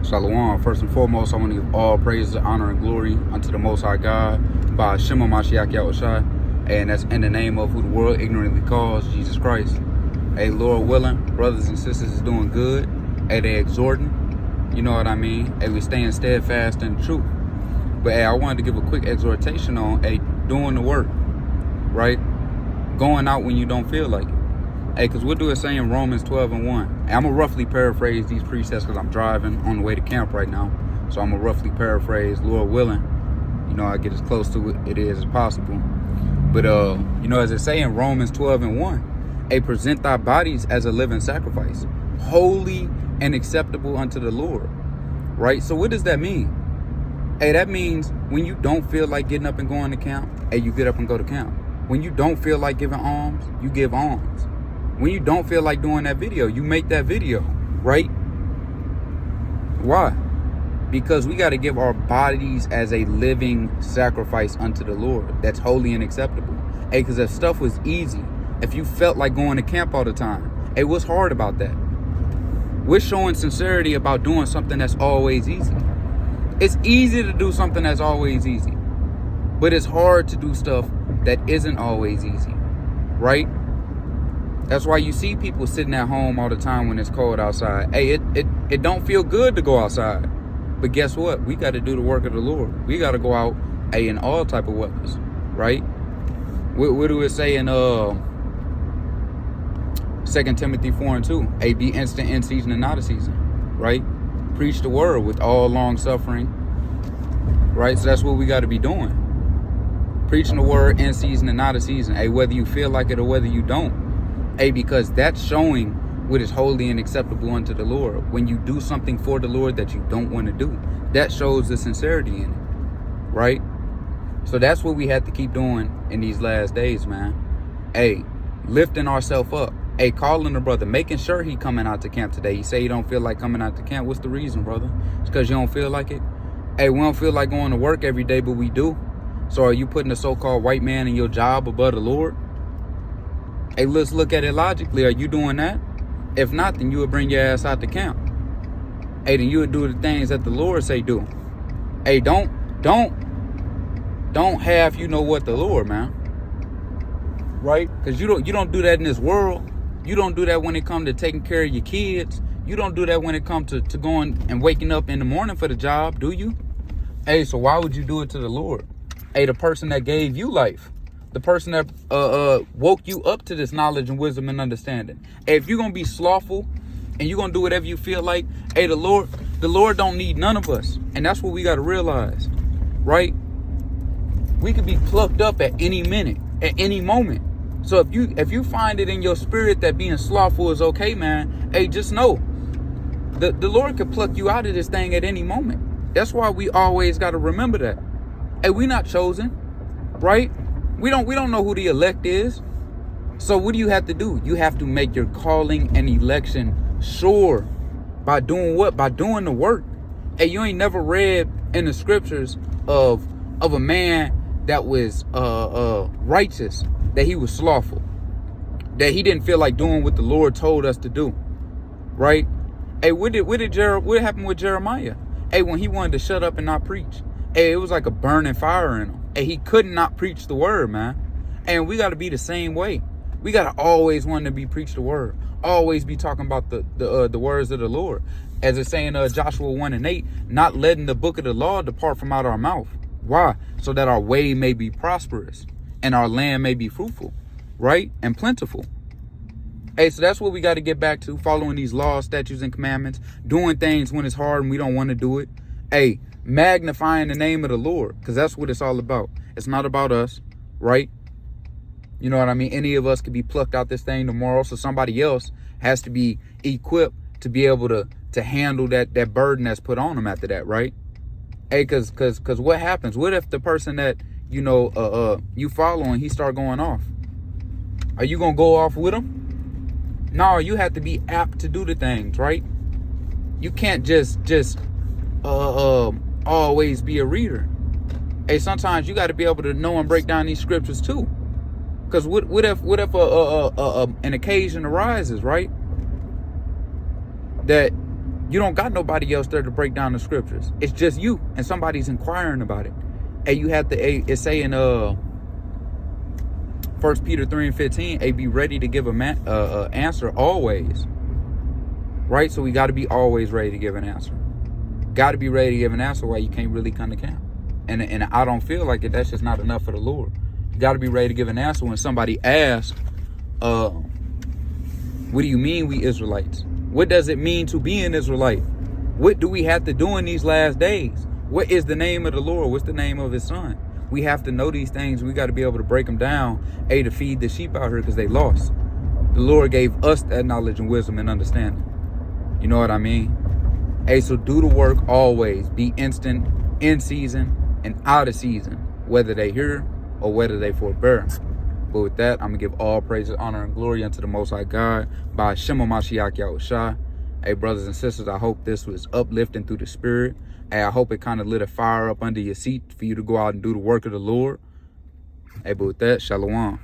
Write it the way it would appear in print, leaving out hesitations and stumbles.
Shalom. First and foremost, I want to give all praise, honor, and glory unto the Most High God by Shema Mashiach Yahushai, and that's in the name of who the world ignorantly calls Jesus Christ. Hey, Lord willing, brothers and sisters is doing good. Hey, they exhorting. You know what I mean? Hey, we staying steadfast in the truth. But hey, I wanted to give a quick exhortation on doing the work, right? Going out when you don't feel like it. Hey, because what do it say in Romans 12:1? Hey, I'm going to roughly paraphrase these precepts because I'm driving on the way to camp right now. So I'm going to roughly paraphrase, Lord willing. You know, I get as close to it as possible. But, you know, as it say in Romans 12:1, hey, present thy bodies as a living sacrifice, holy and acceptable unto the Lord, right? So what does that mean? Hey, that means when you don't feel like getting up and going to camp, hey, you get up and go to camp. When you don't feel like giving alms, you give alms. When you don't feel like doing that video, you make that video, right? Why? Because we got to give our bodies as a living sacrifice unto the Lord. That's holy and acceptable. Hey, because if stuff was easy, if you felt like going to camp all the time, hey, what's hard about that? We're showing sincerity about doing something that's always easy. It's easy to do something that's always easy, but it's hard to do stuff that isn't always easy, right? That's why you see people sitting at home all the time when it's cold outside. Hey, it don't feel good to go outside. But guess what? We got to do the work of the Lord. We got to go out, hey, in all type of weathers, right? What do it say in 2 Timothy 4:2? Hey, be instant in season and not a season, right? Preach the word with all long suffering, right? So that's what we got to be doing. Preaching the word in season and not a season. Hey, whether you feel like it or whether you don't. Hey, because that's showing what is holy and acceptable unto the Lord. When you do something for the Lord that you don't want to do, that shows the sincerity in it, right? So that's what we have to keep doing in these last days, man. Hey, lifting ourselves up. Hey, calling the brother, making sure he coming out to camp today. You say you don't feel like coming out to camp. What's the reason, brother? It's because you don't feel like it? Hey, we don't feel like going to work every day, but we do. So are you putting the so-called white man in your job above the Lord? Hey, let's look at it logically. Are you doing that? If not, then you would bring your ass out to camp. Hey, then you would do the things that the Lord say do. Hey, don't have you know what the Lord, man. Right? Because you don't do that in this world. You don't do that when it comes to taking care of your kids. You don't do that when it comes to going and waking up in the morning for the job, do you? Hey, so why would you do it to the Lord? Hey, the person that gave you life. The person that woke you up to this knowledge and wisdom and understanding. Hey, if you're going to be slothful and you're going to do whatever you feel like, hey, the Lord don't need none of us. And that's what we got to realize, right? We could be plucked up at any minute, at any moment. So if you find it in your spirit that being slothful is okay, man, hey, just know the Lord could pluck you out of this thing at any moment. That's why we always got to remember that. Hey, we not chosen, right? We don't know who the elect is. So what do you have to do? You have to make your calling and election sure. By doing what? By doing the work. Hey, you ain't never read in the scriptures of a man that was righteous, that he was slothful, that he didn't feel like doing what the Lord told us to do, right? Hey, what happened with Jeremiah? Hey, when he wanted to shut up and not preach, hey, it was like a burning fire in him. Hey, he could not preach the word, man. And we got to be the same way. We got to always want to be preach the word. Always be talking about the words of the Lord. As it's saying Joshua 1:8, not letting the book of the law depart from out our mouth. Why? So that our way may be prosperous and our land may be fruitful, right? And plentiful. Hey, so that's what we got to get back to. Following these laws, statutes, and commandments. Doing things when it's hard and we don't want to do it. Hey, magnifying the name of the Lord, because that's what it's all about. It's not about us, right? You know what I mean? Any of us could be plucked out this thing tomorrow, so somebody else has to be equipped to be able to handle that burden that's put on them after that, right? Hey, because what happens? What if the person that you know you following, he start going off? Are you gonna go off with him? No, you have to be apt to do the things, right? You can't just always be a reader. Hey, sometimes you got to be able to know and break down these scriptures too. Because what if an occasion arises, right? That You don't got nobody else there to break down the scriptures. It's just you, and somebody's inquiring about it. And you have to, it's saying 1 Peter 3:15, be ready to give an answer always. Right? So we got to be always ready to give an answer. Got to be ready to give an answer while you can't really come to camp. And I don't feel like it. That's just not enough for the Lord. You got to be ready to give an answer when somebody asks, what do you mean we Israelites? What does it mean to be an Israelite? What do we have to do in these last days? What is the name of the Lord? What's the name of his son? We have to know these things. We got to be able to break them down, to feed the sheep out here because they lost. The Lord gave us that knowledge and wisdom and understanding. You know what I mean? So do the work always. Be instant, in season, and out of season, whether they hear or whether they forbear. But with that, I'm going to give all praises, honor, and glory unto the Most High God by Shema Mashiach Yahushua. Hey, brothers and sisters, I hope this was uplifting through the spirit. Hey, I hope it kind of lit a fire up under your seat for you to go out and do the work of the Lord. Hey, but with that, shalom.